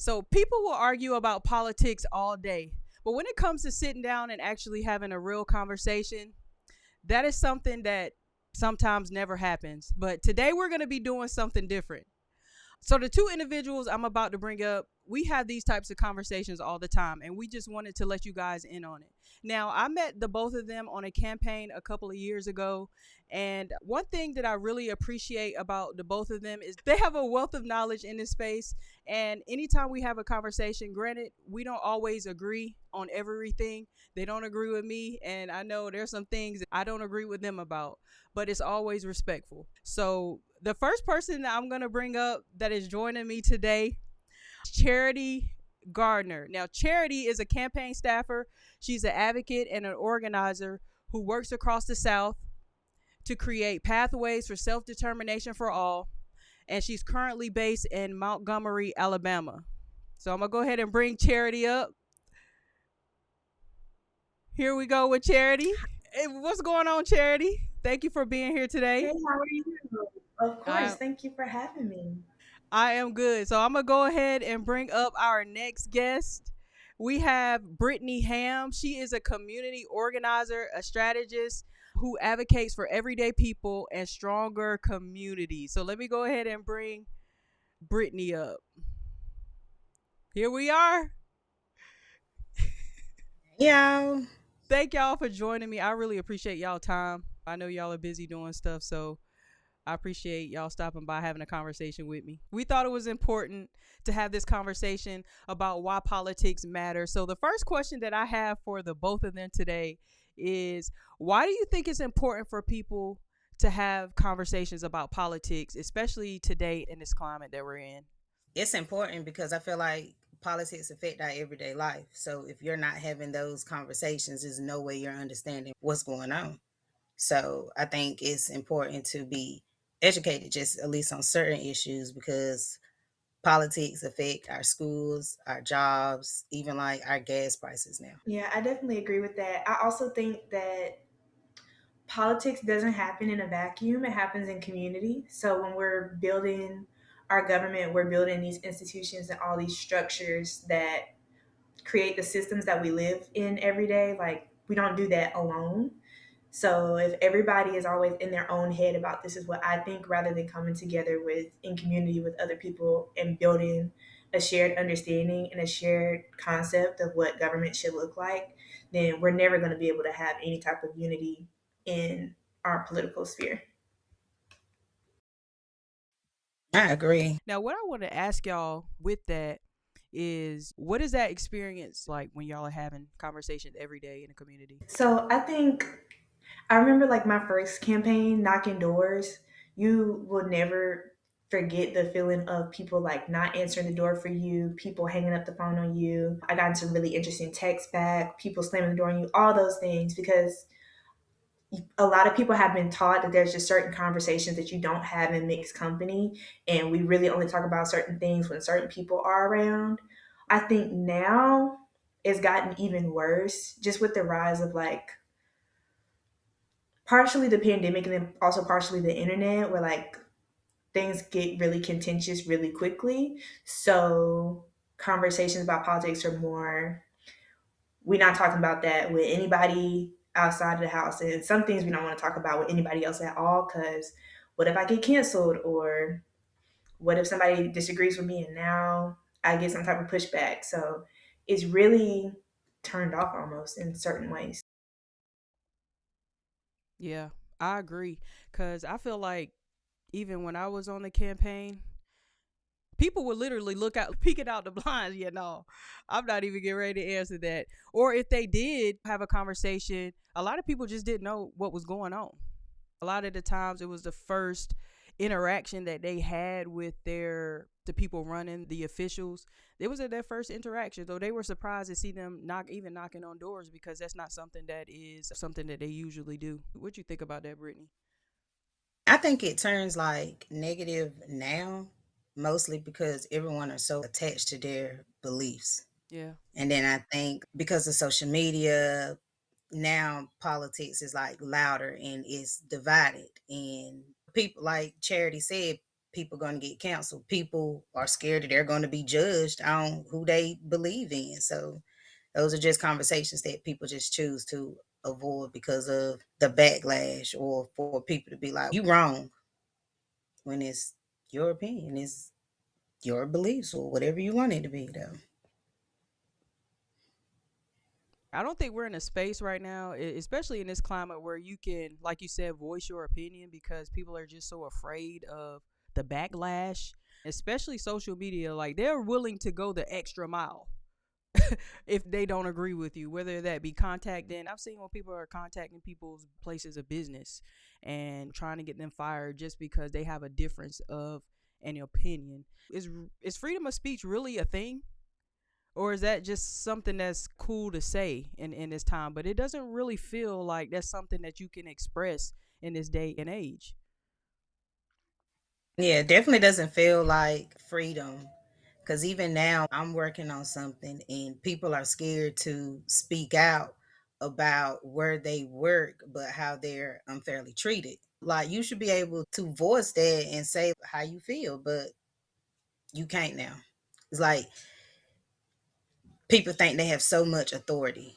So people will argue about politics all day. But when it comes to sitting down and actually having a real conversation, that is something that sometimes never happens. But today we're going to be doing something different. So the two individuals I'm about to bring up, we have these types of conversations all the time, and we just wanted to let you guys in on it. Now, I met the both of them on a campaign a couple of years ago, and one thing that I really appreciate about the both of them is they have a wealth of knowledge in this space. And anytime we have a conversation, granted, we don't always agree on everything. They don't agree with me, and I know there's some things I don't agree with them about, but it's always respectful. So the first person that I'm going to bring up that is joining me today, Charity Gardner. Now, Charity is a campaign staffer. She's an advocate and an organizer who works across the South to create pathways for self-determination for all. And she's currently based in Montgomery, Alabama. So I'm going to go ahead and bring Charity up. Here we go with Charity. Hey, what's going on, Charity? Thank you for being here Hey, today. how are you? Of course. I Thank you for having me. I am good. So I'm gonna go ahead and bring up our next guest. We have Brittany Ham. She is a community organizer, a strategist who advocates for everyday people and stronger communities. So let me go ahead and bring Brittany up. Here we are. Yeah. Thank y'all for joining me. I really appreciate y'all time. I know y'all are busy doing stuff, so I appreciate y'all stopping by having a conversation with me. We thought it was important to have this conversation about why politics matter. So the first question that I have for the both of them today is, why do you think it's important for people to have conversations about politics, especially today in this climate that we're in? It's important because I feel like politics affect our everyday life. So if you're not having those conversations, there's no way you're understanding what's going on. So I think it's important to be educated just at least on certain issues because politics affect our schools, our jobs, even like our gas prices now. Yeah, I definitely agree with that. I also think that politics doesn't happen in a vacuum, it happens in community. So when we're building our government, we're building these institutions and all these structures that create the systems that we live in every day. Like, we don't do that alone. So if everybody is always in their own head about this is what I think, rather than coming together with in community with other people and building a shared understanding and a shared concept of what government should look like, then we're never going to be able to have any type of unity in our political sphere. I agree. Now, what I want to ask y'all with that is, what is that experience like when y'all are having conversations every day in a community? So I think I remember like my first campaign, knocking doors. You will never forget the feeling of people like not answering the door for you, people hanging up the phone on you. I got some really interesting texts back, people slamming the door on you, all those things, because a lot of people have been taught that there's just certain conversations that you don't have in mixed company. And we really only talk about certain things when certain people are around. I think now it's gotten even worse just with the rise of like partially the pandemic and then also partially the internet, where like things get really contentious really quickly. So conversations about politics are more, we're not talking about that with anybody outside of the house, and some things we don't want to talk about with anybody else at all, because what if I get canceled, or what if somebody disagrees with me and now I get some type of pushback. So it's really turned off almost in certain ways. Yeah, I agree. Because I feel like even when I was on the campaign, people would literally look out, peeking out the blinds. Yeah, no, I'm not even getting ready to answer that. Or if they did have a conversation, a lot of people just didn't know what was going on. A lot of the times it was the first interaction that they had with the people running, the officials. It was at their first interaction, though they were surprised to see them even knocking on doors, because that's not something that they usually do. What you think about that, Brittany? I think it turns like negative now, mostly because everyone are so attached to their beliefs. Yeah. And then I think because of social media, now politics is like louder and it's divided. And people, like Charity said, people going to get canceled. People are scared that they're going to be judged on who they believe in. So those are just conversations that people just choose to avoid because of the backlash, or for people to be like, you wrong, when it's your opinion, it's your beliefs or whatever you want it to be, though. I don't think we're in a space right now, especially in this climate, where you can, like you said, voice your opinion, because people are just so afraid of the backlash, especially social media. Like, they're willing to go the extra mile if they don't agree with you, whether that be contacting. I've seen when people are contacting people's places of business and trying to get them fired just because they have a difference of an opinion. Is freedom of speech really a thing? Or is that just something that's cool to say in this time? But it doesn't really feel like that's something that you can express in this day and age. Yeah, it definitely doesn't feel like freedom. Because even now, I'm working on something and people are scared to speak out about where they work, but how they're unfairly treated. Like, you should be able to voice that and say how you feel, but you can't now. It's like people think they have so much authority,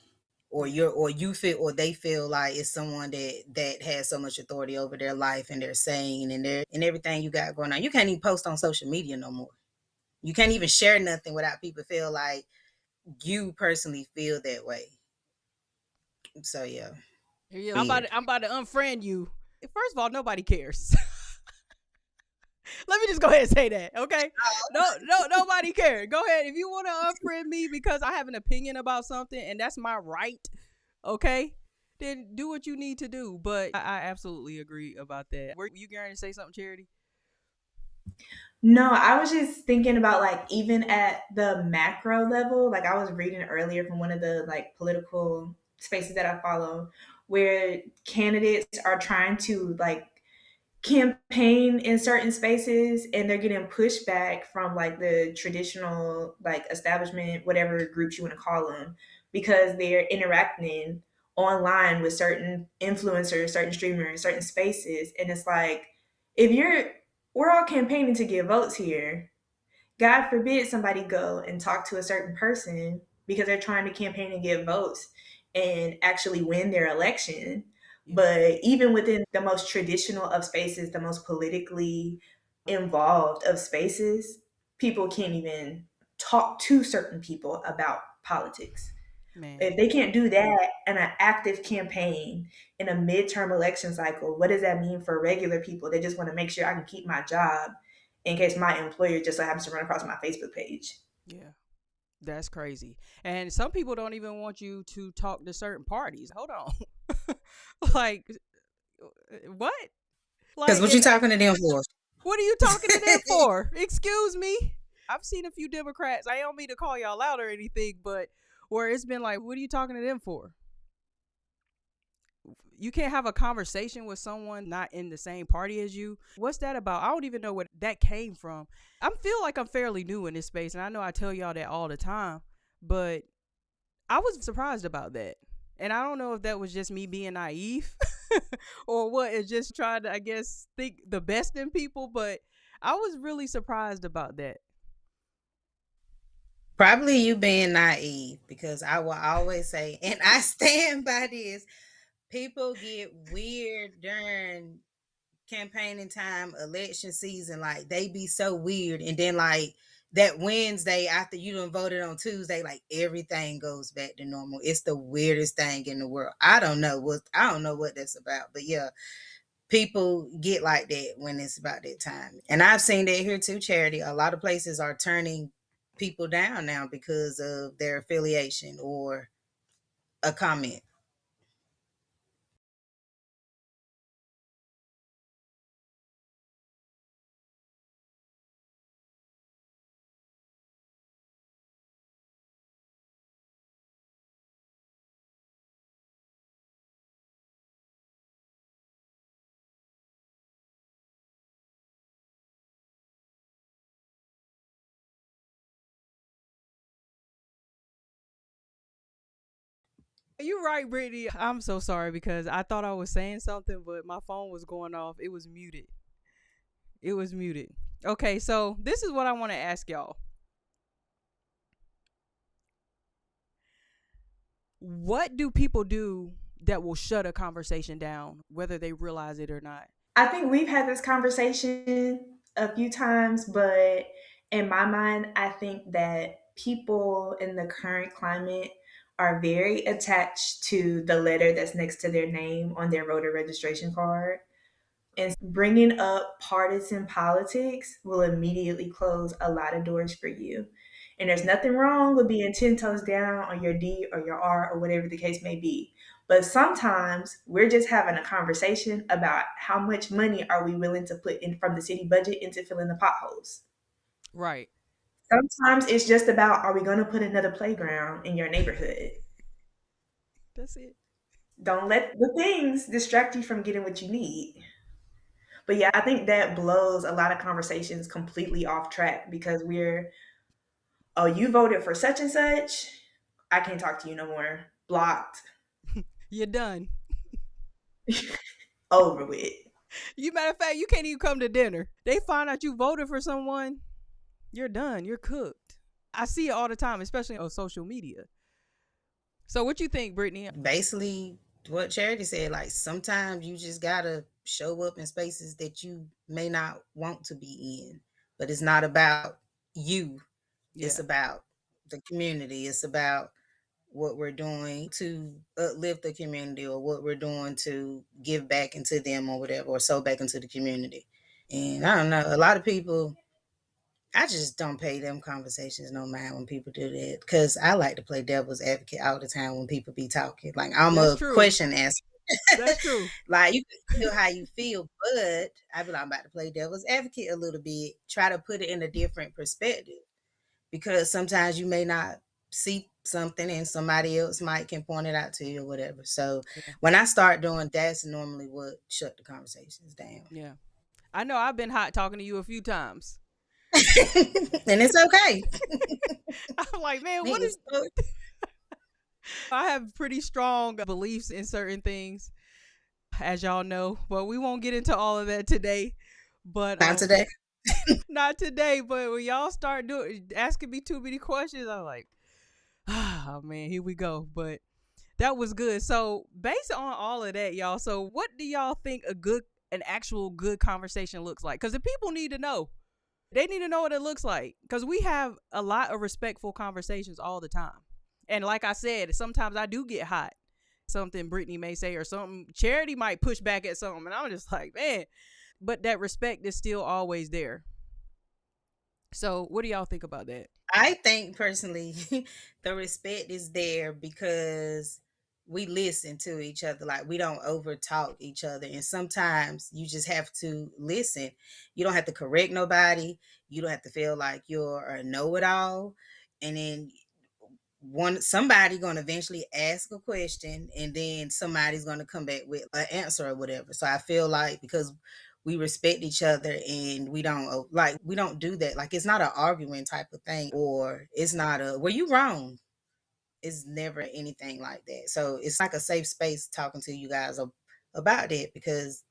or you feel, or they feel like it's someone that has so much authority over their life and their saying and their and everything you got going on. You can't even post on social media no more. You can't even share nothing without people feel like you personally feel that way. So yeah, Yeah, weird. I'm about to unfriend you. First of all, nobody cares. Let me just go ahead and say that, okay? No, nobody cares. Go ahead if you want to unfriend me because I have an opinion about something, and that's my right. Okay, then do what you need to do. But I absolutely agree about that. Were you going to say something, Charity? No, I was just thinking about like even at the macro level, like I was reading earlier from one of the like political spaces that I follow where candidates are trying to like campaign in certain spaces and they're getting pushback from like the traditional like establishment, whatever groups you want to call them, because they're interacting online with certain influencers, certain streamers, certain spaces. And it's like, if you're, we're all campaigning to get votes here. God forbid somebody go and talk to a certain person because they're trying to campaign and get votes and actually win their election. Yeah. But even within the most traditional of spaces, the most politically involved of spaces, people can't even talk to certain people about politics. Man. If they can't do that in an active campaign in a midterm election cycle, what does that mean for regular people? They just want to make sure I can keep my job in case my employer just so happens to run across my Facebook page. Yeah. That's crazy. And some people don't even want you to talk to certain parties. Hold on. Like, what? Because Like, what you and talking to them for? what are you talking to them for? Excuse me? I've seen a few Democrats. I don't mean to call y'all out or anything, but where it's been like, what are you talking to them for? You can't have a conversation with someone not in the same party as you. What's that about? I don't even know where that came from. I feel like I'm fairly new in this space, and I know I tell y'all that all the time, but I was surprised about that. And I don't know if that was just me being naive or what, it's just trying to, I guess, think the best in people, but I was really surprised about that. Probably you being naive, because I will always say, and I stand by this, people get weird during campaigning time, election season. Like, they be so weird. And then, like, that Wednesday after you done voted on Tuesday, like, everything goes back to normal. It's the weirdest thing in the world. I don't know what that's about. But yeah, people get like that when it's about that time. And I've seen that here too, Charity. A lot of places are turning people down now because of their affiliation or a comment. You're right, Brittany. I'm so sorry because I thought I was saying something, but my phone was going off. It was muted. It was muted. Okay, so this is what I want to ask y'all. What do people do that will shut a conversation down, whether they realize it or not? I think we've had this conversation a few times, but in my mind, I think that people in the current climate are very attached to the letter that's next to their name on their voter registration card. And bringing up partisan politics will immediately close a lot of doors for you. And there's nothing wrong with being 10 toes down on your D or your R or whatever the case may be. But sometimes we're just having a conversation about how much money are we willing to put in from the city budget into filling the potholes. Right. Sometimes it's just about, are we going to put another playground in your neighborhood? That's it. Don't let the things distract you from getting what you need. But yeah, I think that blows a lot of conversations completely off track because oh, you voted for such and such. I can't talk to you no more. Blocked. You're done. Over with. You matter of fact, you can't even come to dinner. They find out you voted for someone, you're done. You're cooked. I see it all the time, especially on social media. So what you think, Brittany? Basically, what Charity said, like sometimes you just gotta show up in spaces that you may not want to be in, but it's not about you. Yeah. It's about the community. It's about what we're doing to uplift the community or what we're doing to give back into them or whatever, or sow back into the community. And I don't know, a lot of people, I just don't pay them conversations no mind when people do that because I like to play devil's advocate all the time when people be talking. Like I'm That's a true. question asker. That's true. Like you can feel how you feel, but I be like, I'm about to play devil's advocate a little bit, try to put it in a different perspective because sometimes you may not see something and somebody else might can point it out to you or whatever. So Yeah. when I start doing that's normally what shut the conversations down. Yeah. I know I've been hot talking to you a few times. And it's okay. I'm like, man, what is I have pretty strong beliefs in certain things, as y'all know, but we won't get into all of that today. But not today. Not today. But when y'all start asking me too many questions, I'm like, oh man, here we go. But that was good. So based on all of that, y'all, so what do y'all think an actual good conversation looks like? Because the people need to know. They need to know what it looks like. Because we have a lot of respectful conversations all the time. And like I said, sometimes I do get hot. Something Brittany may say or something Charity might push back at something. And I'm just like, man. But that respect is still always there. So what do y'all think about that? I think personally, the respect is there because we listen to each other. Like we don't over talk each other. And sometimes you just have to listen. You don't have to correct nobody. You don't have to feel like you're a know-it-all. And then somebody gonna eventually ask a question and then somebody's gonna come back with an answer or whatever. So I feel like because we respect each other and we don't do that. Like it's not an arguing type of thing, or it's not a were you wrong. It's never anything like that. So it's like a safe space talking to you guys about that because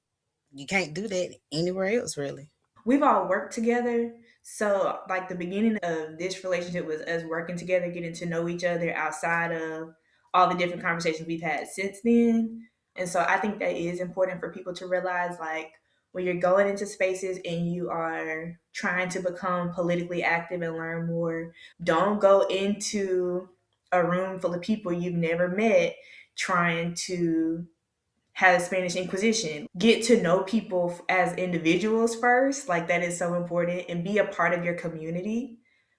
you can't do that anywhere else really. We've all worked together. So, like, the beginning of this relationship was us working together, getting to know each other outside of all the different conversations we've had since then. And so, I think that is important for people to realize, like, when you're going into spaces and you are trying to become politically active and learn more, don't go into a room full of people you've never met trying to had a Spanish Inquisition. Get to know people as individuals first, like that is so important, and be a part of your community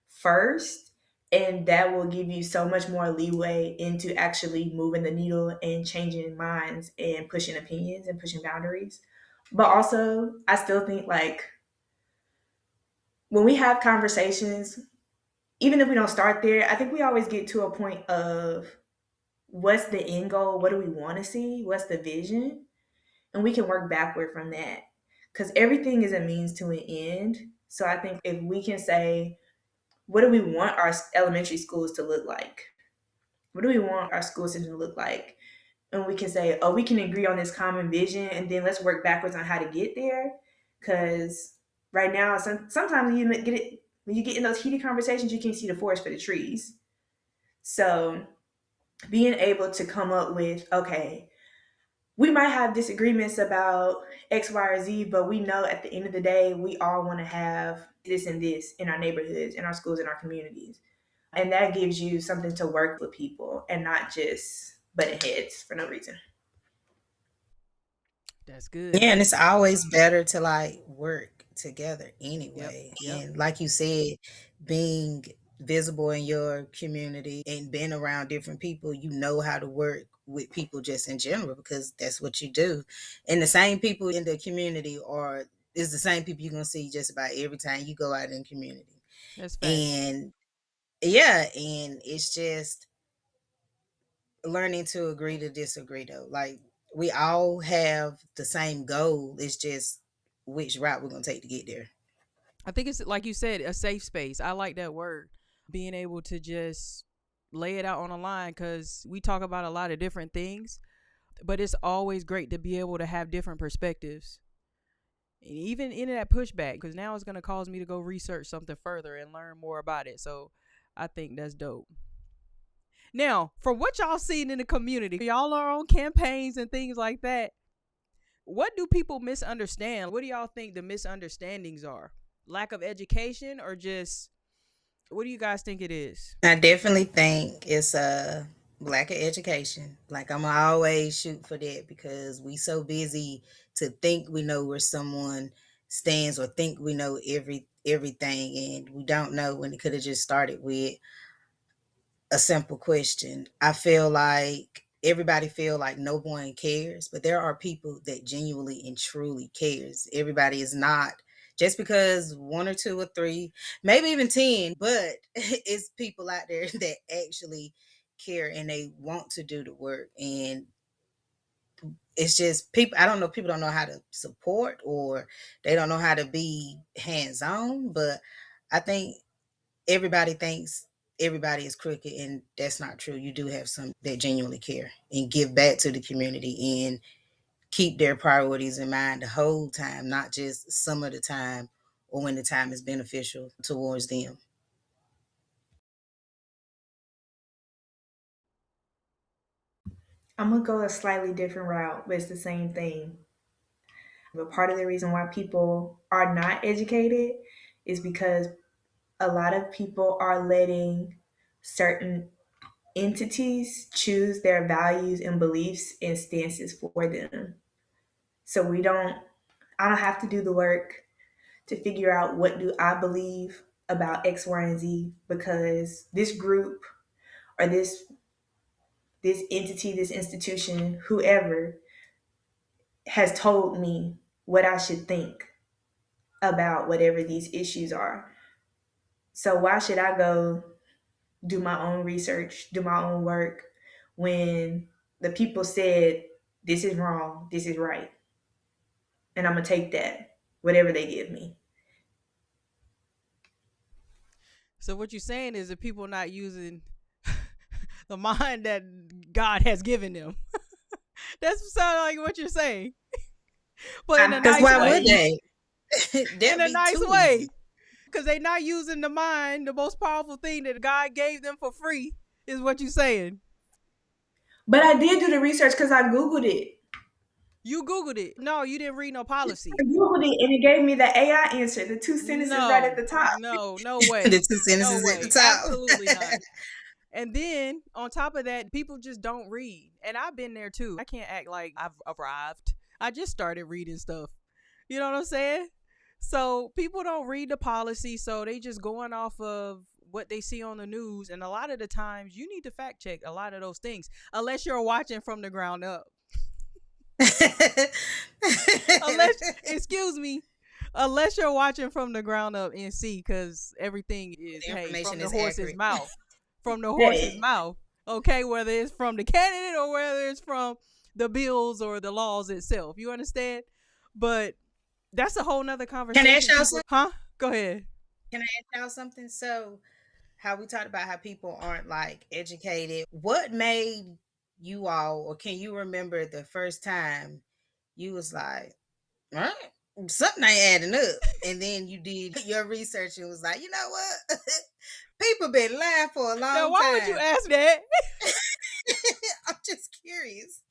first. And that will give you so much more leeway into actually moving the needle and changing minds and pushing opinions and pushing boundaries. But also, I still think like when we have conversations, even if we don't start there, I think we always get to a point of what's the end goal? What do we want to see? What's the vision? And we can work backward from that because everything is a means to an end. So I think if we can say, what do we want our elementary schools to look like? What do we want our school system to look like? And we can say, oh, we can agree on this common vision and then let's work backwards on how to get there. Because Right now, sometimes when you get in those heated conversations, you can see the forest for the trees. So being able to come up with, okay, we might have disagreements about X, Y, or Z, but we know at the end of the day, we all want to have this and this in our neighborhoods, in our schools, in our communities. And that gives you something to work with people and not just butting heads for no reason. That's good. Yeah, and it's always better to like work together Yep. anyway. Yep. And like you said, being visible in your community and being around different people, you know how to work with people just in general because that's what you do. And the same people in the community are is the same people you're gonna see just about every time you go out in the community. That's facts. And yeah, and it's just learning to agree to disagree though. Like we all have the same goal. It's just which route we're gonna take to get there. I think it's like you said, a safe space. I like that word. Being able to just lay it out on a line because we talk about a lot of different things, but it's always great to be able to have different perspectives. And even in that pushback, because now it's going to cause me to go research something further and learn more about it. So I think that's dope. Now, from what y'all seen in the community, y'all are on campaigns and things like that. What do people misunderstand? What do y'all think the misunderstandings are? Lack of education or just what do you guys think it is? I definitely think it's a lack of education. Like I'm always shoot for that because we so busy to think we know where someone stands or think we know everything and we don't know when it could have just started with a simple question. I feel like everybody feel like no one cares, but there are people that genuinely and truly cares. Everybody is not just because one or two or three, maybe even 10, but it's people out there that actually care and they want to do the work. And it's just people, I don't know, people don't know how to support or they don't know how to be hands on, but I think everybody thinks everybody is crooked and that's not true. You do have some that genuinely care and give back to the community and keep their priorities in mind the whole time, not just some of the time or when the time is beneficial towards them. I'm gonna go a slightly different route, but it's the same thing. But part of the reason why people are not educated is because a lot of people are letting certain entities choose their values and beliefs and stances for them. So I don't have to do the work to figure out what do I believe about X, Y, and Z because this group or this entity, this institution, whoever has told me what I should think about whatever these issues are. So why should I go do my own research, do my own work when the people said this is wrong, this is right, and I'm gonna take that, whatever they give me. So what you're saying is that people not using the mind that God has given them. That's sound like what you're saying, but in a Because nice why would way. they? In That'd a be nice too way, easy. because they not using the mind. The most powerful thing that God gave them for free is what you're saying. But I did do the research because I Googled it. You Googled it. No, you didn't read no I policy. Googled it and it gave me the AI answer, the two sentences right at No, the top. no, no The way. two No sentences at the way. top. Absolutely not. And then on top of that, people just don't read. And I've been there too. I can't act like I've arrived. I just started reading stuff. You know what I'm saying? So people don't read the policy, so they just going off of what they see on the news. And a lot of the times you need to fact check a lot of those things. Unless you're watching from the ground up. Unless excuse me. Unless you're watching from the ground up and see, because everything is The hey information from the is horse's accurate. mouth, from the horse's Hey, mouth. Okay, whether it's from the candidate or whether it's from the bills or the laws itself. You understand? But that's a whole nother Can I ask conversation. y'all People, something? huh? Go ahead. Can I ask y'all something? So, how we talked about how people aren't like educated. What made you all, or can you remember the first time you was like, huh? something ain't adding up. And then you did your research and was like, you know what? People been lying for a Now, long why would you time. ask that? I'm just curious.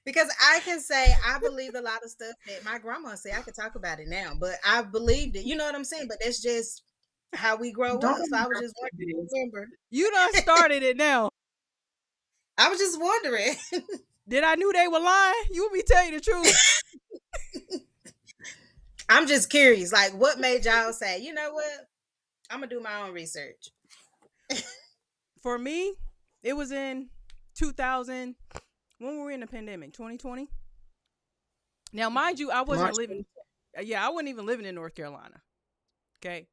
Because I can say I believed a lot of stuff that my grandma said. I could talk about it now, but I believed it. You know what I'm saying? But that's just how we grow Don't up. let So me I was just do this. wondering. You done started it now. I was just wondering. Did I knew they were lying? You want me to tell you the truth? I'm just curious. Like, what made y'all say, you know what? I'm gonna do my own research. For me, it was in 2000. When were we in the pandemic? 2020. Now, mind you, I wasn't March. living. Yeah, I wasn't even living in North Carolina. Okay,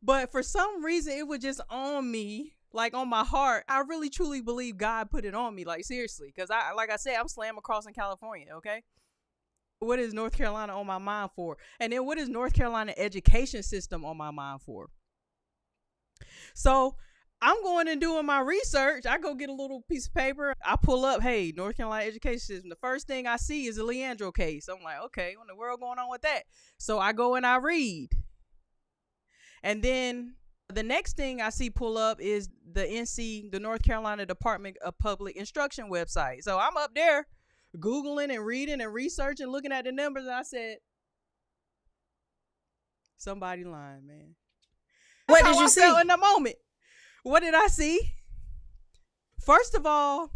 but for some reason, it was just on me, like on my heart. I really truly believe God put it on me, like seriously, because like I said, I'm slam across in California. Okay, what is North Carolina on my mind for? And then what is North Carolina education system on my mind for? So I'm going and doing my research. I go get a little piece of paper. I pull up, hey, North Carolina education system. The first thing I see is the Leandro case. I'm like, okay, what in the world going on with that? So I go and I read. And then the next thing I see pull up is the NC, the North Carolina Department of Public Instruction website. So I'm up there Googling and reading and researching, looking at the numbers. And I said, somebody lying, man. That's What did how you I felt see? in the moment. What did I see? First of all,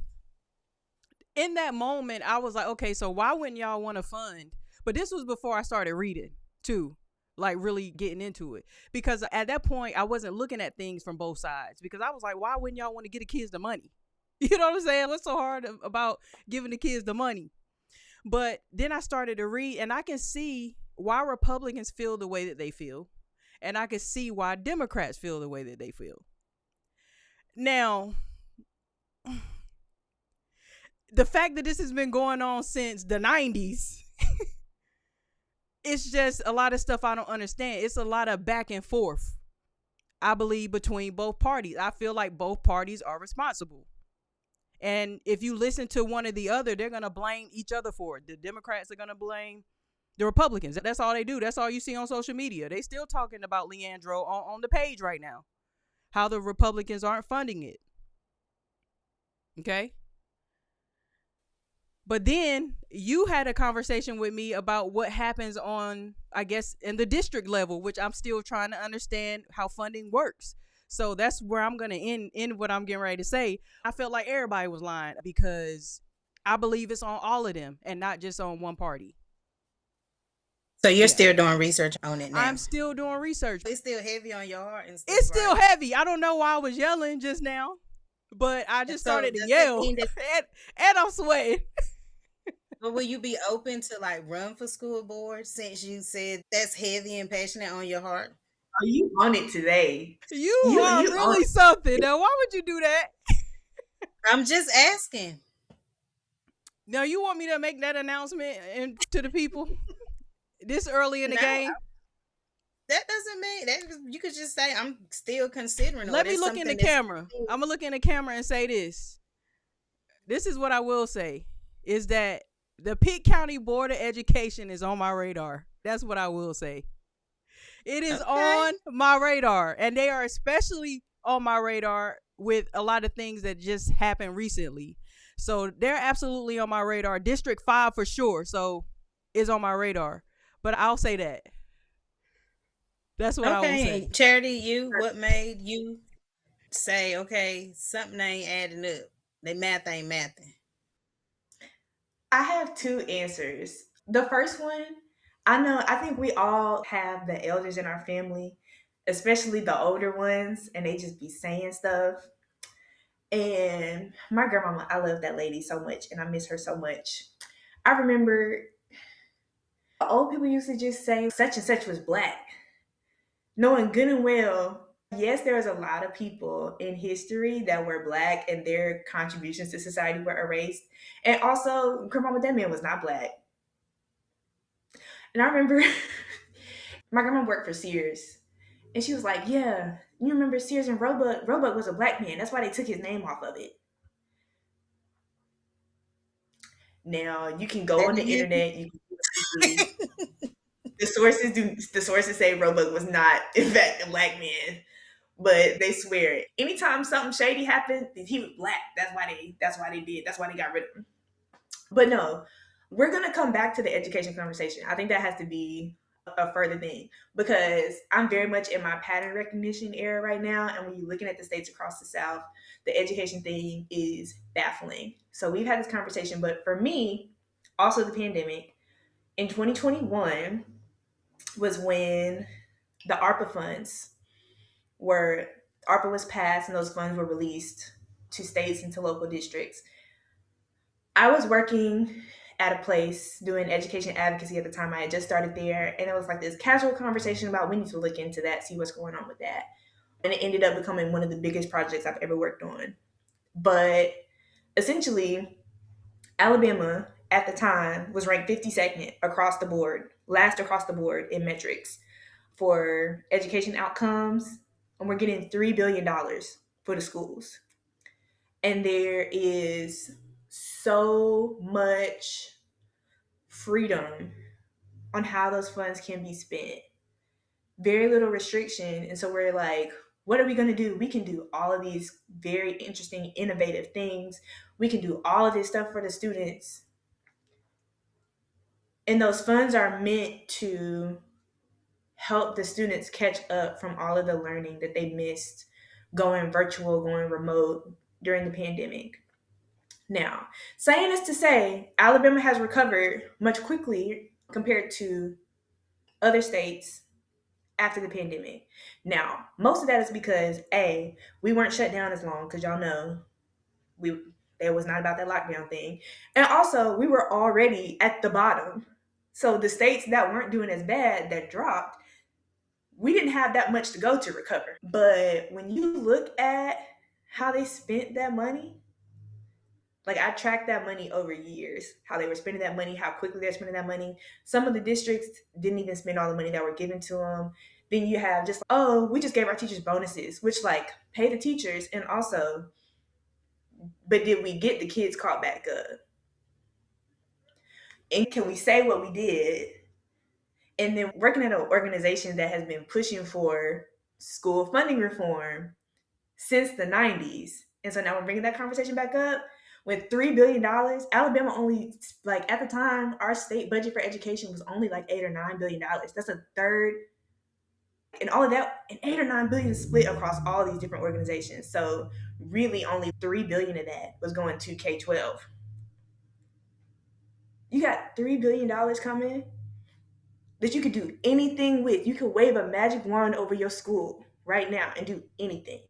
in that moment, I was like, okay, so why wouldn't y'all want to fund? But this was before I started reading, too, like really getting into it. Because at that point, I wasn't looking at things from both sides. Because I was like, why wouldn't y'all want to get the kids the money? You know what I'm saying? What's so hard about giving the kids the money? But then I started to read, and I can see why Republicans feel the way that they feel. And I can see why Democrats feel the way that they feel. Now, the fact that this has been going on since the 90s, it's just a lot of stuff I don't understand. It's a lot of back and forth, I believe, between both parties. I feel like both parties are responsible. And if you listen to one or the other, they're going to blame each other for it. The Democrats are going to blame the Republicans. That's all they do. That's all you see on social media. They still talking about Leandro on the page right now. How the Republicans aren't funding it. Okay? But then you had a conversation with me about what happens on, I guess, in the district level, which I'm still trying to understand how funding works. So that's where I'm going to end what I'm getting ready to say. I felt like everybody was lying because I believe it's on all of them and not just on one party. So you're Yeah. still doing research on it now. I'm still doing research. It's still heavy on your heart and stuff. It's still right? heavy. I don't know why I was yelling just now, but I just So started to does that yell mean that- and I'm sweating. But will you be open to like run for school board since you said that's heavy and passionate on your heart? Are you on it today? You You are you really are- something. Now, why would you do that? I'm just asking. Now, you want me to make that announcement to the people this early in the No, game? That doesn't mean that you could just say I'm still considering. Let me look in the camera. I'm gonna look in the camera and say this. This is what I will say: is that the Pitt County Board of Education is on my radar. That's what I will say. It is on my radar, and they are especially on my radar with a lot of things that just happened recently. So they're absolutely on my radar. District 5 for sure. So is on my radar. But I'll say that. That's what I will say. Charity, what made you say, okay, something ain't adding up? They math ain't mathing. I have two answers. The first one, I think we all have the elders in our family, especially the older ones, and they just be saying stuff. And my grandmama, I love that lady so much and I miss her so much. I remember old people used to just say such and such was black, knowing good and well, yes, there was a lot of people in history that were black and their contributions to society were erased. And also, grandmama, that man was not black. And I remember my grandma worked for Sears. And she was like, yeah, you remember Sears and Roebuck? Roebuck was a black man. That's why they took his name off of it. Now, you can go on the internet. You can Obviously, the sources say Roebuck was not in fact a black man, but they swear it. Anytime something shady happened, he was black. That's why they got rid of him. But no, we're gonna come back to the education conversation. I think that has to be a further thing because I'm very much in my pattern recognition era right now. And when you're looking at the states across the South, the education thing is baffling. So we've had this conversation, but for me, also the pandemic in 2021 was when the ARPA funds were ARPA was passed and those funds were released to states and to local districts. I was working at a place doing education advocacy at the time. I had just started there, and it was like this casual conversation about we need to look into that, see what's going on with that. And it ended up becoming one of the biggest projects I've ever worked on. But essentially, Alabama at the time was ranked 52nd across the board, last across the board in metrics for education outcomes. And we're getting $3 billion for the schools. And there is so much freedom on how those funds can be spent. Very little restriction. And so we're like, what are we going to do? We can do all of these very interesting, innovative things. We can do all of this stuff for the students. And those funds are meant to help the students catch up from all of the learning that they missed going virtual, going remote during the pandemic. Now, saying this to say, Alabama has recovered much quickly compared to other states after the pandemic. Now, most of that is because A, we weren't shut down as long because y'all know we it was not about that lockdown thing. And also, we were already at the bottom. So the states that weren't doing as bad that dropped, we didn't have that much to go to recover. But when you look at how they spent that money, like I tracked that money over years, how they were spending that money, how quickly they're spending that money. Some of the districts didn't even spend all the money that were given to them. Then you have just, oh, we just gave our teachers bonuses, which like pay the teachers and also, but did we get the kids caught back up? And can we say what we did? And then working at an organization that has been pushing for school funding reform since the 90s. And so now we're bringing that conversation back up with $3 billion. Alabama only, like at the time, our state budget for education was only like $8 or $9 billion. That's a third. And all of that, and 8 or 9 billion split across all these different organizations. So really only $3 billion of that was going to K-12. You got $3 billion coming that you could do anything with. You could wave a magic wand over your school right now and do anything.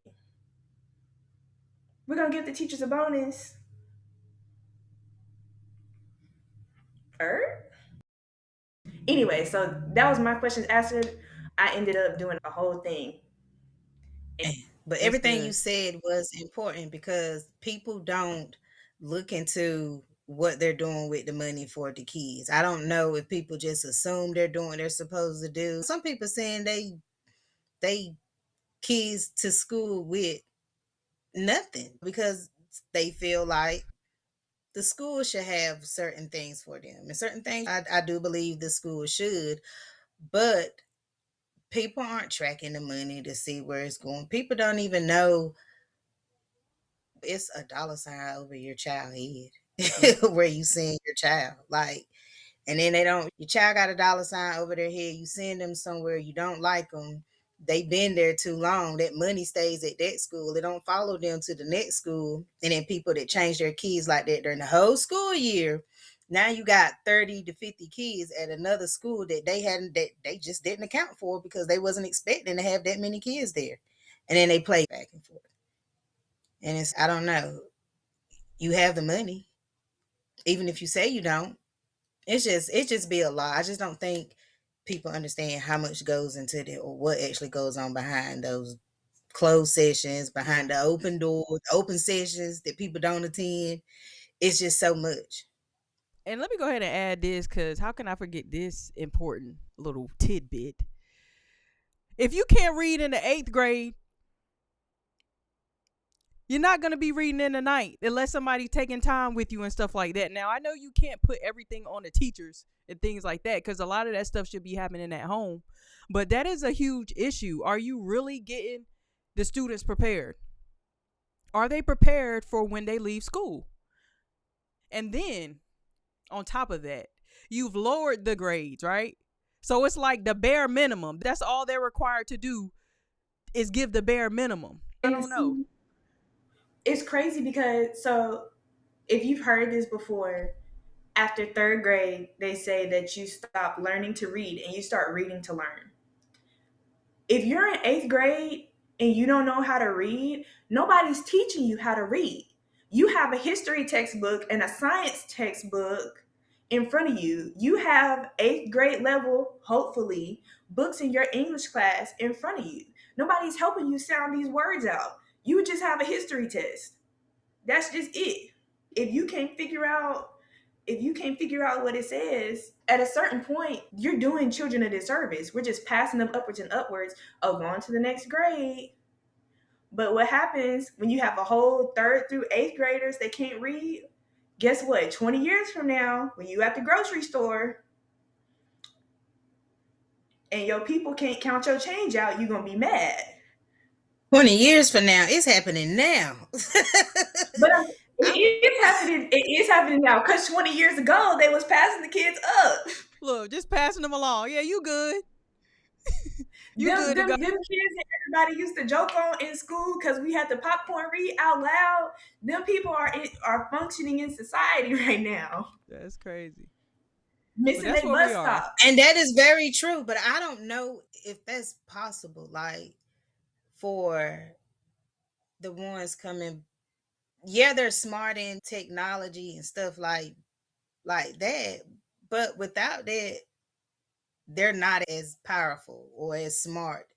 We're gonna give the teachers a bonus. Anyway, so that was my questions answered. I ended up doing a whole thing. But That's everything good. you said was important because people don't look into what they're doing with the money for the kids. I don't know if people just assume they're doing what they're supposed to do. Some people saying they kids to school with nothing because they feel like the school should have certain things for them. And certain things I do believe the school should, but people aren't tracking the money to see where it's going. People don't even know it's a dollar sign over your child head where you send your child. Like, and then they don't, your child got a dollar sign over their head, you send them somewhere you don't like them. They've been there too long. That money stays at that school. It don't follow them to the next school. And then people that change their kids like that during the whole school year. Now you got 30 to 50 kids at another school that they just didn't account for because they wasn't expecting to have that many kids there. And then they play back and forth. And it's, I don't know. You have the money, even if you say you don't. It just be a lot. I just don't think people understand how much goes into it or what actually goes on behind those closed sessions, behind the open doors, open sessions that people don't attend. It's just so much. And let me go ahead and add this because how can I forget this important little tidbit? If you can't read in the 8th grade, You're not going to be reading in the night unless somebody's taking time with you and stuff like that. Now, I know you can't put everything on the teachers and things like that because a lot of that stuff should be happening at home. But that is a huge issue. Are you really getting the students prepared? Are they prepared for when they leave school? And then, on top of that, you've lowered the grades, right? So it's like the bare minimum. That's all they're required to do is give the bare minimum. I don't know. It's crazy because, so if you've heard this before, after third grade, they say that you stop learning to read and you start reading to learn. If you're in eighth grade and you don't know how to read, nobody's teaching you how to read. You have a history textbook and a science textbook in front of you. You have eighth grade level, hopefully, books in your English class in front of you. Nobody's helping you sound these words out. You just have a history test. That's just it. If you can't figure out what it says, at a certain point, you're doing children a disservice. We're just passing them upwards and upwards of going to the next grade. But what happens when you have a whole third through eighth graders that can't read? Guess what? 20 years from now, when you at the grocery store and your people can't count your change out, you're going to be mad. 20 years from now, it's happening now. But it is happening now because 20 years ago, they was passing the kids up. Look, just passing them along. Yeah, you good. Them kids that everybody used to joke on in school because we had to popcorn read out loud. Them people are functioning in society right now. That's crazy. Missing their bus stop. And that is very true, but I don't know if that's possible. Like, for the ones coming, yeah, they're smart in technology and stuff like that, but without that, they're not as powerful or as smart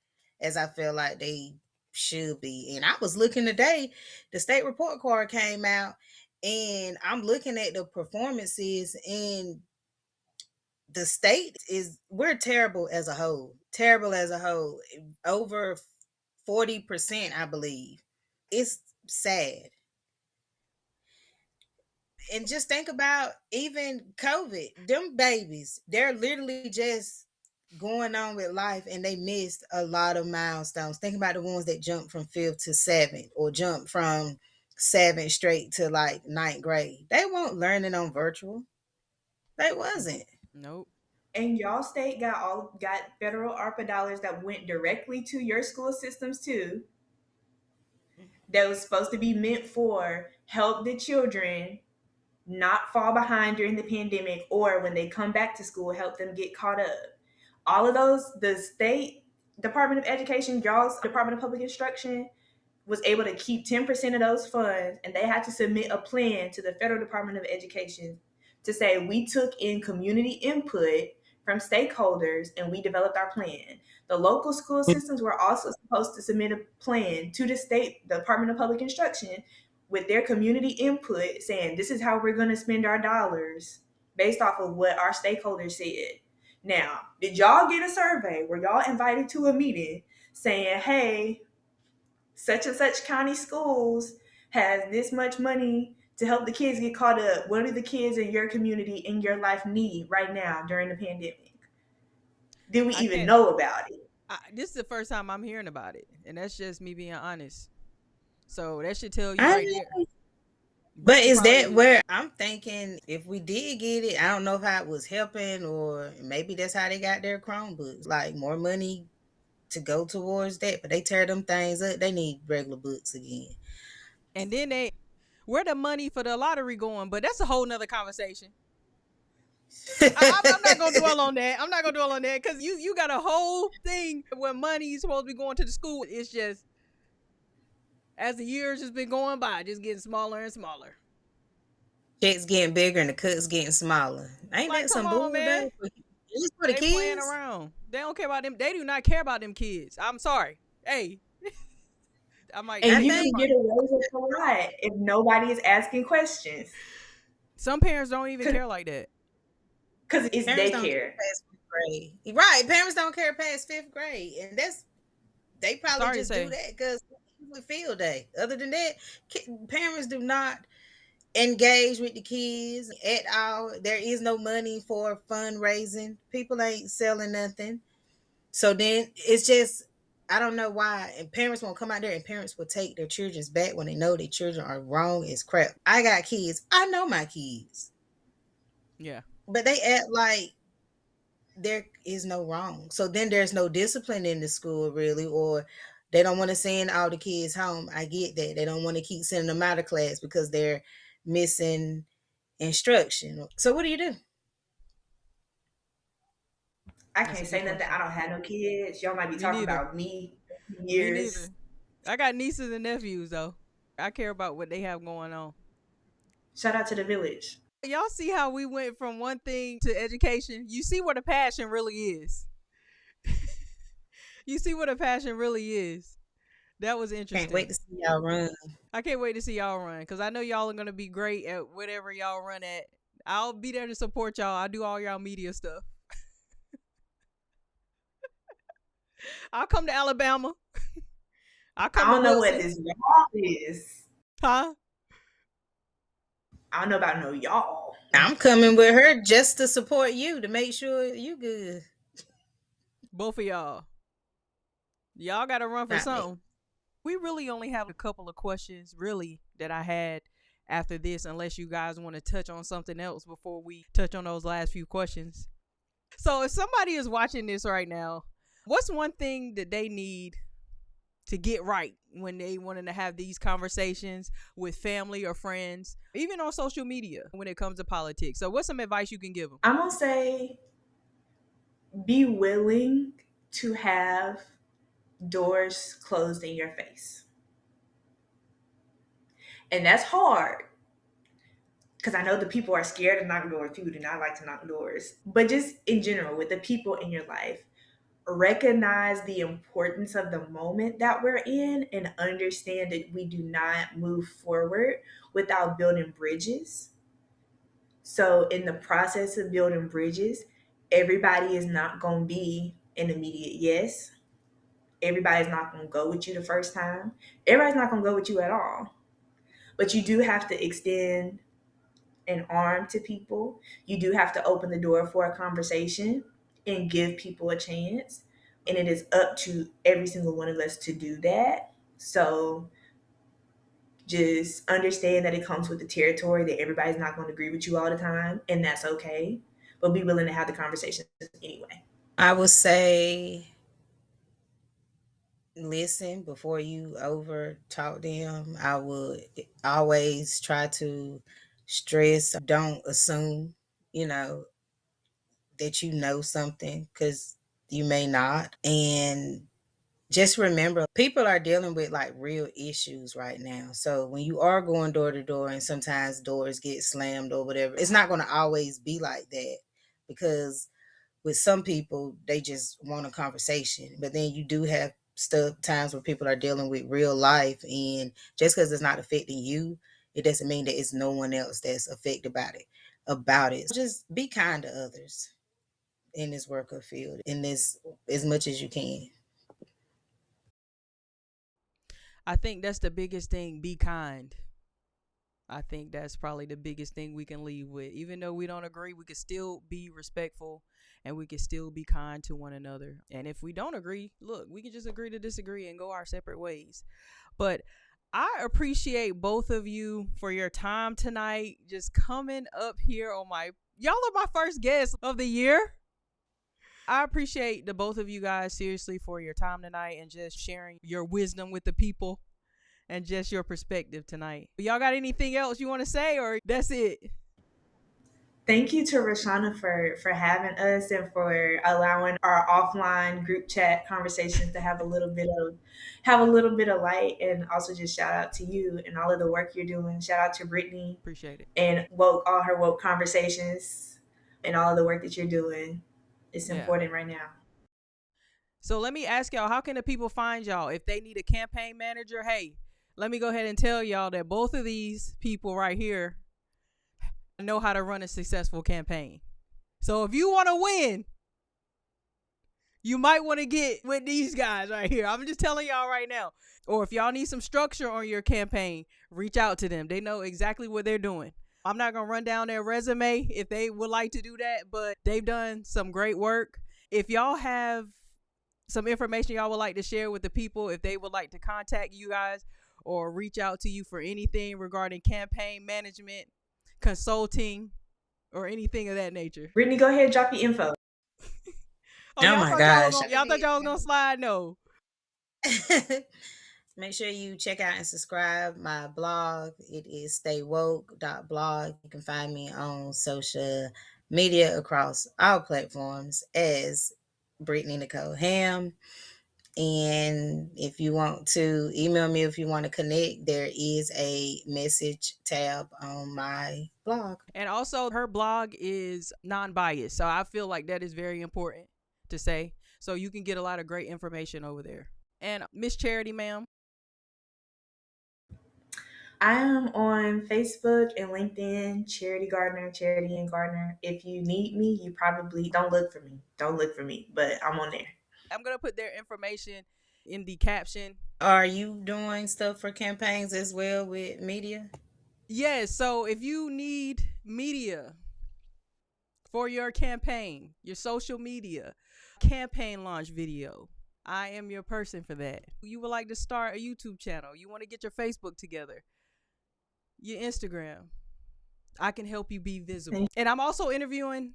as I feel like they should be. And I was looking today, the state report card came out, and I'm looking at the performances in the state. We're terrible as a whole. Over 40%, I believe. It's sad. And just think about even COVID, them babies, they're literally just going on with life and they missed a lot of milestones. Think about the ones that jumped from 5th to 7th or jumped from 7th straight to like 9th grade. They weren't learning on virtual. They wasn't. Nope. And y'all state got federal ARPA dollars that went directly to your school systems too. That was supposed to be meant for help the children not fall behind during the pandemic, or when they come back to school, help them get caught up. All of those, the state Department of Education, y'all's Department of Public Instruction, was able to keep 10% of those funds, and they had to submit a plan to the Federal Department of Education to say we took in community input from stakeholders and we developed our plan. The local school systems were also supposed to submit a plan to the state Department of Public Instruction with their community input saying this is how we're going to spend our dollars based off of what our stakeholders said. Now, did y'all get a survey? Were y'all invited to a meeting saying, hey, such and such county schools has this much money to help the kids get caught up? What do the kids in your community, in your life need right now during the pandemic? Did we even know about it? This is the first time I'm hearing about it, and that's just me being honest. So that should tell you right there. But is that where I'm thinking if we did get it, I don't know how it was helping, or maybe that's how they got their Chromebooks, like more money to go towards that. But they tear them things up. They need regular books again. And then where the money for the lottery going? But that's a whole nother conversation. I'm not gonna dwell on that because you got a whole thing where money is supposed to be going to the school. It's just, as the years just been going by, just getting smaller and smaller. Checks getting bigger and the cuts getting smaller. Ain't like, that some bull, man? It's for the kids. Playing around. They don't care about them. They do not care about them kids. I'm sorry. Hey. And you can get away with a lot if nobody is asking questions. Some parents don't even care like that. Because it's daycare. Right. Parents don't care past 5th grade. And they probably just do that because with field day. Other than that, parents do not engage with the kids at all. There is no money for fundraising. People ain't selling nothing. So then it's just, I don't know why. And parents won't come out there, and parents will take their children's back when they know their children are wrong as crap. I got kids. I know my kids. Yeah. But they act like there is no wrong. So then there's no discipline in the school really, or they don't want to send all the kids home. I get that. They don't want to keep sending them out of class because they're missing instruction. So what do you do? I That's a can't say good nothing. question. I don't have no kids. Y'all might be Me talking neither. about me Me neither. years. I got nieces and nephews though. I care about what they have going on. Shout out to the village. Y'all see how we went from one thing to education? You see what a passion really is. You see what a passion really is. That was interesting. Can't wait to see y'all run. I can't wait to see y'all run because I know y'all are going to be great at whatever y'all run at. I'll be there to support y'all. I do all y'all media stuff. I'll come to Alabama. I'll come I don't to know what Wilson. this y'all is. Huh? I don't know about no y'all. I'm coming with her just to support you, to make sure you good. Both of y'all. Y'all got to run for Not me. something. We really only have a couple of questions, really, that I had after this, unless you guys want to touch on something else before we touch on those last few questions. So if somebody is watching this right now, what's one thing that they need to get right when they wanting to have these conversations with family or friends, even on social media when it comes to politics? So what's some advice you can give them? I'm going to say be willing to have doors closed in your face. And that's hard because I know the people are scared to knock doors. People do not like to knock doors. But just in general, with the people in your life, recognize the importance of the moment that we're in and understand that we do not move forward without building bridges. So, in the process of building bridges, everybody is not going to be an immediate yes. Everybody's not going to go with you the first time. Everybody's not going to go with you at all. But you do have to extend an arm to people. You do have to open the door for a conversation and give people a chance. And it is up to every single one of us to do that. So just understand that it comes with the territory, that everybody's not going to agree with you all the time, and that's okay. But be willing to have the conversation anyway. I would say listen before you over talk them. I would always try to stress, don't assume, that you know something, because you may not. And just remember, people are dealing with like real issues right now. So when you are going door to door and sometimes doors get slammed or whatever, it's not going to always be like that, because with some people, they just want a conversation. But then you do have times where people are dealing with real life, and just because it's not affecting you, it doesn't mean that it's no one else that's affected about it. So just be kind to others in this worker field, in this, as much as you can. I think that's the biggest thing. Be kind. I think that's probably the biggest thing we can leave with. Even though we don't agree, we can still be respectful and we can still be kind to one another. And if we don't agree, look, we can just agree to disagree and go our separate ways. But I appreciate both of you for your time tonight, just coming up here on y'all are my first guests of the year. I appreciate the both of you guys seriously for your time tonight and just sharing your wisdom with the people and just your perspective tonight. Y'all got anything else you want to say, or that's it? Thank you to Rashana for having us and for allowing our offline group chat conversations to have a little bit of light. And also just shout out to you and all of the work you're doing. Shout out to Brittany. Appreciate it. And all her woke conversations and all of the work that you're doing. It's important right now. So let me ask y'all, how can the people find y'all if they need a campaign manager? Hey, let me go ahead and tell y'all that both of these people right here know how to run a successful campaign. So if you want to win, you might want to get with these guys right here. I'm just telling y'all right now. Or if y'all need some structure on your campaign, reach out to them. They know exactly what they're doing. I'm not going to run down their resume if they would like to do that, but they've done some great work. If y'all have some information y'all would like to share with the people, if they would like to contact you guys or reach out to you for anything regarding campaign management, consulting, or anything of that nature. Brittany, go ahead and drop your info. Oh my gosh. Y'all thought y'all was going to slide? No. Make sure you check out and subscribe my blog. It is staywoke.blog. You can find me on social media across all platforms as Brittany Nicole Ham. And if you want to email me, if you want to connect, there is a message tab on my blog. And also her blog is non-biased. So I feel like that is very important to say. So you can get a lot of great information over there. And Miss Charity, ma'am. I am on Facebook and LinkedIn, Charity Gardner, Charity and Gardner. If you need me, you probably don't look for me. Don't look for me, but I'm on there. I'm going to put their information in the caption. Are you doing stuff for campaigns as well with media? Yes. So if you need media for your campaign, your social media, campaign launch video, I am your person for that. You would like to start a YouTube channel. You want to get your Facebook together, your Instagram. I can help you be visible. And I'm also interviewing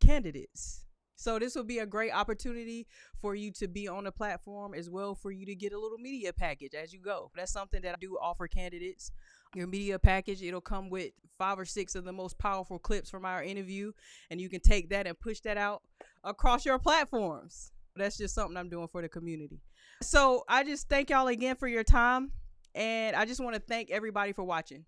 candidates. So this will be a great opportunity for you to be on the platform as well, for you to get a little media package as you go. That's something that I do offer candidates. Your media package, it'll come with 5 or 6 of the most powerful clips from our interview, and you can take that and push that out across your platforms. That's just something I'm doing for the community. So I just thank y'all again for your time, and I just want to thank everybody for watching.